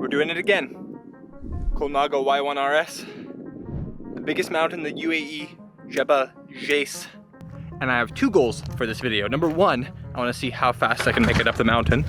doing it again. Colnago Y1RS. The biggest mountain in the UAE, Jebel Jais. And I have two goals for this video. Number one, I want to see how fast I can make it up the mountain.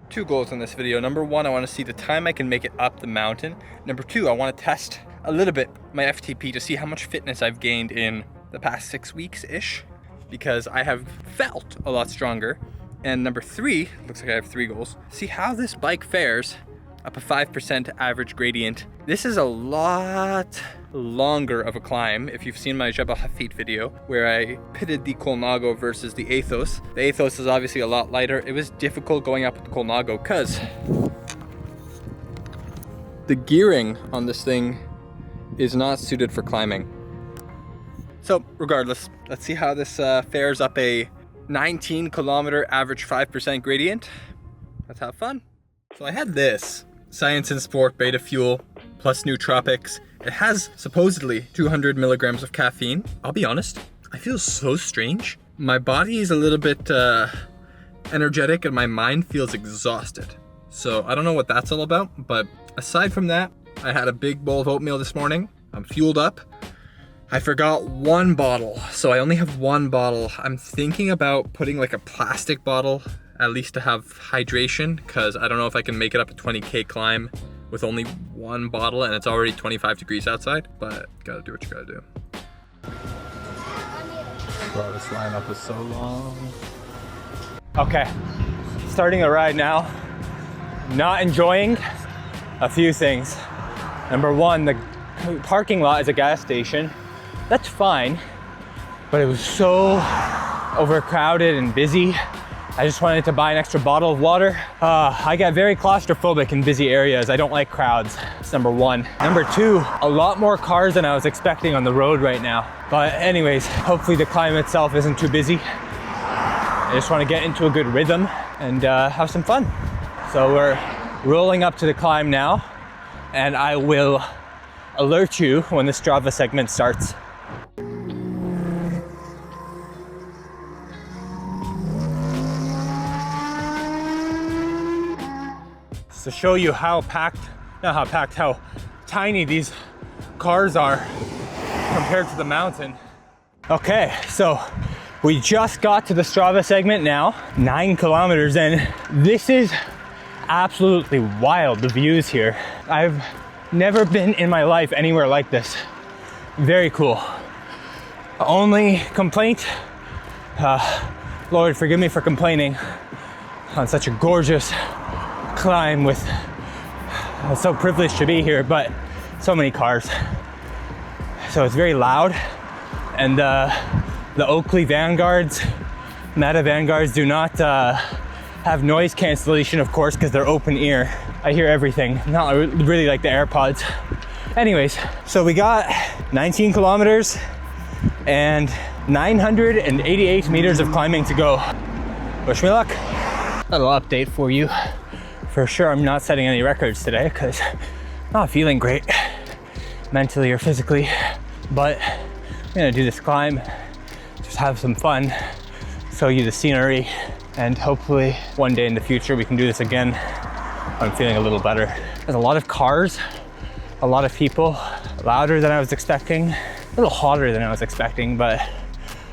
Two goals in this video. Number one, I want to see the time I can make it up the mountain. Number two, I want to test a little bit my FTP to see how much fitness I've gained in the past 6 weeks-ish, because I have felt a lot stronger. And number three, looks like I have 3 goals, see how this bike fares up a 5% average gradient. This is a lot longer of a climb. If you've seen my Jebel Jais video where I pitted the Colnago versus the Athos. The Athos is obviously a lot lighter. It was difficult going up with the Colnago because the gearing on this thing is not suited for climbing. So regardless, let's see how this fares up a 19 kilometer average 5% gradient. Let's have fun. So I had this Science and Sport Beta Fuel plus nootropics. It has supposedly 200 milligrams of caffeine. I'll be honest, I feel so strange. My body is a little bit energetic and my mind feels exhausted. So I don't know what that's all about, but aside from that, I had a big bowl of oatmeal this morning. I'm fueled up. I forgot 1 bottle, so I only have 1 bottle. I'm thinking about putting like a plastic bottle at least to have hydration, because I don't know if I can make it up a 20K climb with only 1 bottle and it's already 25 degrees outside, but gotta do what you gotta do. Bro, this lineup is so long. Okay, starting the ride now. Not enjoying a few things. Number one, the parking lot is a gas station. That's fine, but it was so overcrowded and busy. I just wanted to buy an extra bottle of water. I get very claustrophobic in busy areas. I don't like crowds. That's number one. Number two, a lot more cars than I was expecting on the road right now. But anyways, hopefully the climb itself isn't too busy. I just want to get into a good rhythm and have some fun. So we're rolling up to the climb now, and I will alert you when the Strava segment starts. To show you how tiny these cars are compared to the mountain. Okay, so we just got to the Strava segment now, 9 kilometers in. This is absolutely wild, the views here. I've never been in my life anywhere like this. Very cool. Only complaint, Lord forgive me for complaining on such a gorgeous climb with, I'm so privileged to be here, but so many cars. So it's very loud, and the Oakley Vanguards, Meta Vanguards do not have noise cancellation, of course, because they're open ear. I hear everything, not really like the AirPods. Anyways, so we got 19 kilometers and 988 meters of climbing to go. Wish me luck. A little update for you. For sure, I'm not setting any records today because I'm not feeling great mentally or physically, but I'm gonna do this climb, just have some fun, show you the scenery, and hopefully one day in the future we can do this again. I'm feeling a little better. There's a lot of cars, a lot of people, louder than I was expecting, a little hotter than I was expecting, but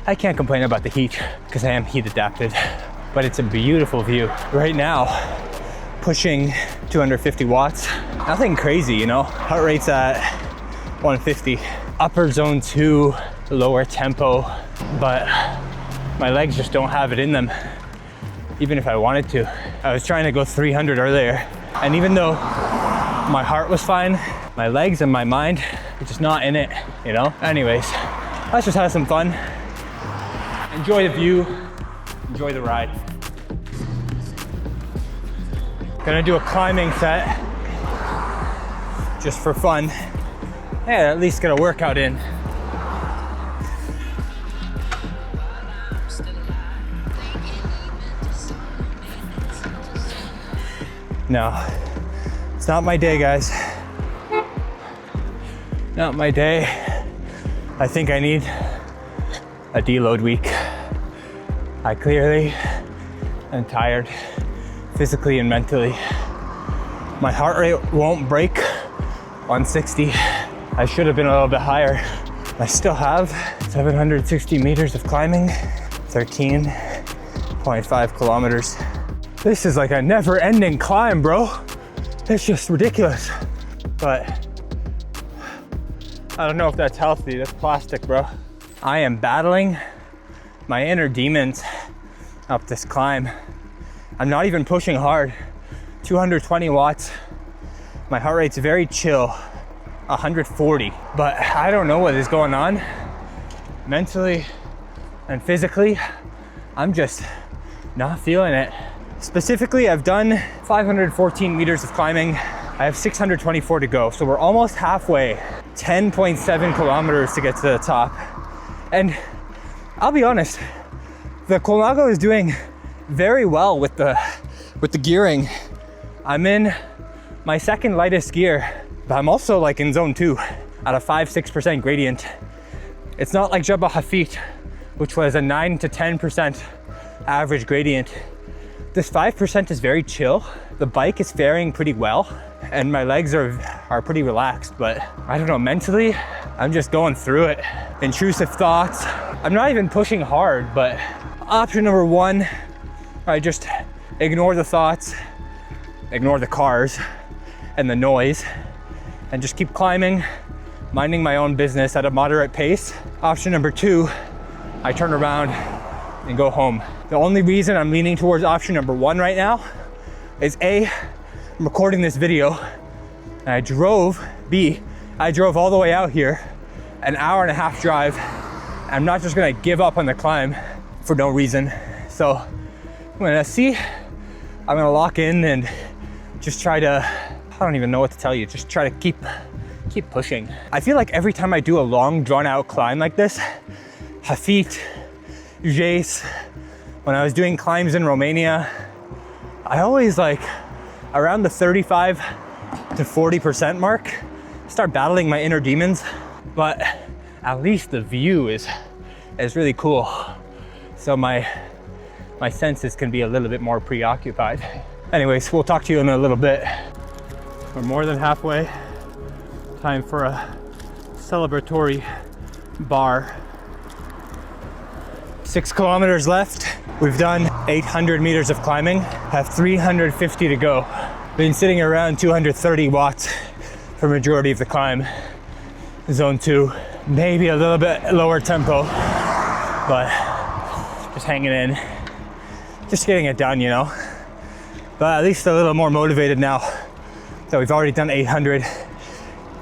I can't complain about the heat because I am heat adapted. But it's a beautiful view. Right now, pushing 250 watts. Nothing crazy, you know? Heart rate's at 150. Upper zone 2, lower tempo, but my legs just don't have it in them, even if I wanted to. I was trying to go 300 earlier, and even though my heart was fine, my legs and my mind are just not in it, you know? Anyways, let's just have some fun. Enjoy the view, enjoy the ride. Gonna do a climbing set just for fun. Yeah, at least get a workout in. No, it's not my day, guys. Not my day. I think I need a deload week. I clearly am tired, physically and mentally. My heart rate won't break 160. I should have been a little bit higher. I still have 760 meters of climbing, 13.5 kilometers. This is like a never-ending climb, bro. It's just ridiculous. But I don't know if that's healthy. That's plastic, bro. I am battling my inner demons up this climb. I'm not even pushing hard. 220 watts. My heart rate's very chill, 140. But I don't know what is going on. Mentally and physically, I'm just not feeling it. Specifically, I've done 514 meters of climbing. I have 624 to go. So we're almost halfway, 10.7 kilometers to get to the top. And I'll be honest, the Colnago is doing very well with the gearing. I'm in my second lightest gear, but I'm also like in zone 2 at a 5-6% gradient. It's not like Jebel Jais, which was a 9 to 10% average gradient. This 5% is very chill. The bike is faring pretty well, and my legs are pretty relaxed, but I don't know, mentally, I'm just going through it. Intrusive thoughts. I'm not even pushing hard, but option number 1, I just ignore the thoughts, ignore the cars and the noise, and just keep climbing, minding my own business at a moderate pace. Option number 2, I turn around and go home. The only reason I'm leaning towards option number 1 right now is A, I'm recording this video, and I drove all the way out here, an hour and a half drive. I'm not just gonna give up on the climb for no reason. So I'm gonna lock in and just try to, I don't even know what to tell you, just try to keep pushing. I feel like every time I do a long drawn out climb like this, Jebel Jais, when I was doing climbs in Romania, I always like around the 35 to 40% mark, start battling my inner demons, but at least the view is really cool. So my senses can be a little bit more preoccupied. Anyways, we'll talk to you in a little bit. We're more than halfway. Time for a celebratory bar. 6 kilometers left. We've done 800 meters of climbing, have 350 to go. Been sitting around 230 watts for majority of the climb. Zone 2, maybe a little bit lower tempo, but just hanging in, just getting it done, you know. But at least a little more motivated now that we've already done 800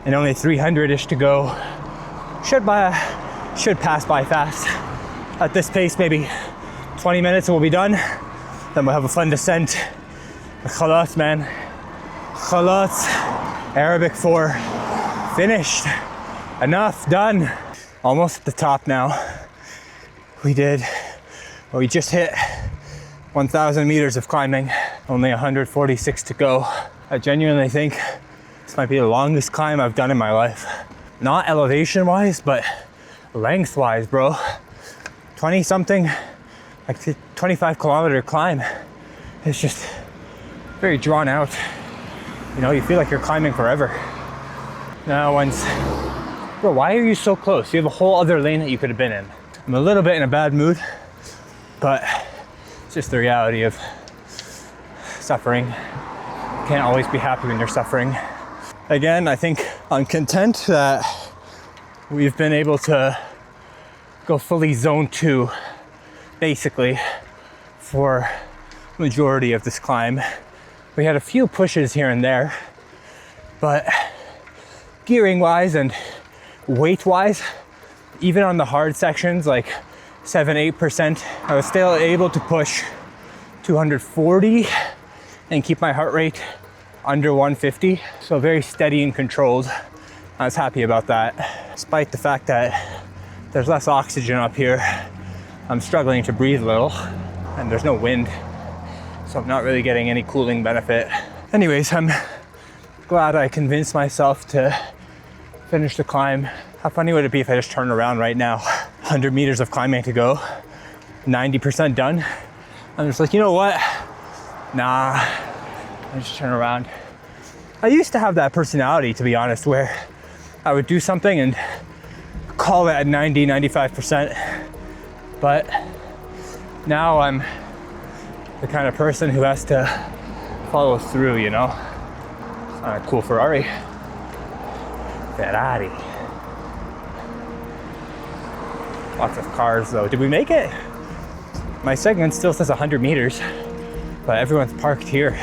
and only 300-ish to go. Should pass by fast. At this pace, maybe 20 minutes and we'll be done. Then we'll have a fun descent. Khalas, man. Khalas. Arabic for finished. Enough, done. Almost at the top now. We just hit 1,000 meters of climbing. Only 146 to go. I genuinely think this might be the longest climb I've done in my life. Not elevation wise, but length wise, bro. 20 something, like 25 kilometer climb. It's just very drawn out. You know, you feel like you're climbing forever. Now bro, why are you so close? You have a whole other lane that you could have been in. I'm a little bit in a bad mood, but it's just the reality of suffering. You can't always be happy when you're suffering. Again, I think I'm content that we've been able to go fully zone 2, basically, for majority of this climb. We had a few pushes here and there, but gearing wise and weight wise, even on the hard sections, like 7-8%, I was still able to push 240 and keep my heart rate under 150. So very steady and controlled. I was happy about that. Despite the fact that there's less oxygen up here, I'm struggling to breathe a little, and there's no wind, so I'm not really getting any cooling benefit. Anyways, I'm glad I convinced myself to finish the climb. How funny would it be if I just turned around right now? 100 meters of climbing to go, 90% done. I'm just like, you know what? Nah, I just turn around. I used to have that personality, to be honest, where I would do something and call it at 90, 95%. But now I'm the kind of person who has to follow through, you know? Cool Ferrari. Lots of cars though. Did we make it? My segment still says 100 meters, but everyone's parked here.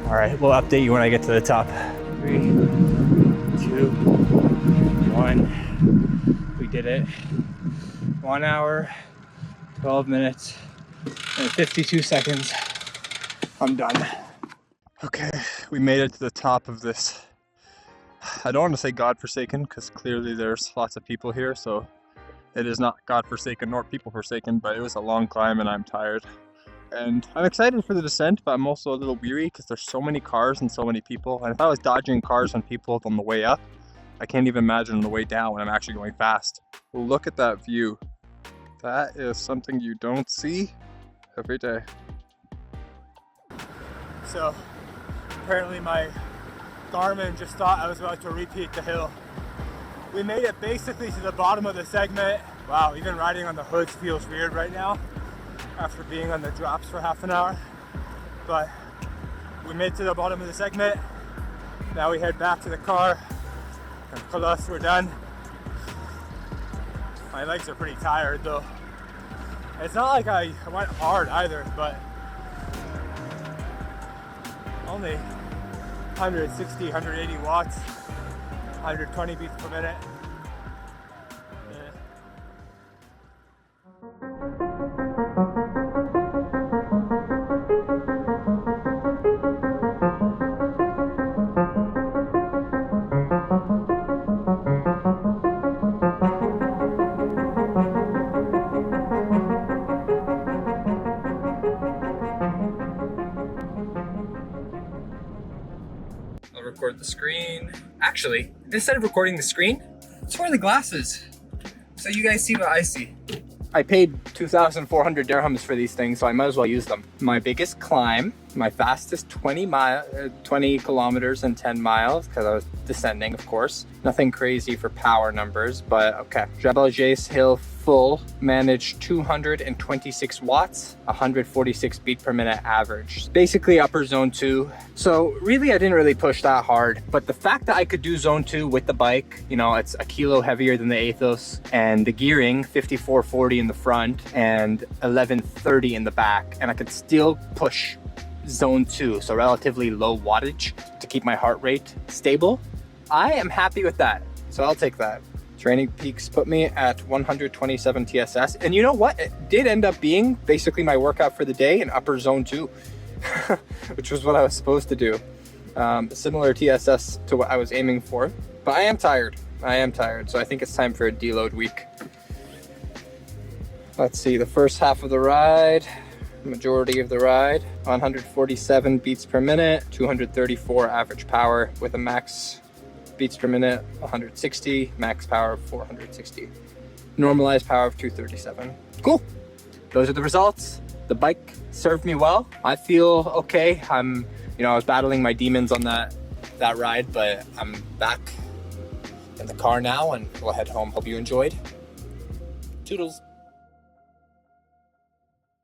All right, we'll update you when I get to the top. 3, 2, 1. We did it. 1 hour, 12 minutes, and 52 seconds. I'm done. Okay, we made it to the top of this. I don't want to say godforsaken because clearly there's lots of people here, so it is not godforsaken nor people-forsaken, but it was a long climb and I'm tired. And I'm excited for the descent, but I'm also a little weary because there's so many cars and so many people. And if I was dodging cars and people on the way up, I can't even imagine on the way down when I'm actually going fast. Look at that view. That is something you don't see every day. So apparently my Garmin just thought I was about to repeat the hill. We made it basically to the bottom of the segment. Wow, even riding on the hoods feels weird right now after being on the drops for half an hour. But we made it to the bottom of the segment. Now we head back to the car. And Khalas, we're done. My legs are pretty tired though. It's not like I went hard either, but only 160, 180 watts, 120 beats per minute. I'll record the screen. Actually, instead of recording the screen, let's wear the glasses so you guys see what I see. I paid 2,400 dirhams for these things, so I might as well use them. My biggest climb, my fastest 20 kilometers and 10 miles, because I was descending, of course. Nothing crazy for power numbers, but okay. Jebel Jais hill full, managed 226 watts, 146 beat per minute average. Basically upper zone 2. So really I didn't really push that hard, but the fact that I could do zone 2 with the bike, you know, it's a kilo heavier than the Athos, and the gearing 5440 in the front and 1130 in the back, and I could still push zone 2, so relatively low wattage to keep my heart rate stable. I am happy with that, so I'll take that. Training Peaks put me at 127 TSS, and you know what? It did end up being basically my workout for the day in upper zone 2, which was what I was supposed to do. Similar TSS to what I was aiming for, but I am tired. So I think it's time for a deload week. Let's see, the first half of the ride, majority of the ride, 147 beats per minute, 234 average power with a max beats per minute 160, max power of 460, normalized power of 237. Cool. Those are the results. The bike served me well. I feel okay. I was battling my demons on that ride, but I'm back in the car now and we'll head home. Hope you enjoyed. Toodles.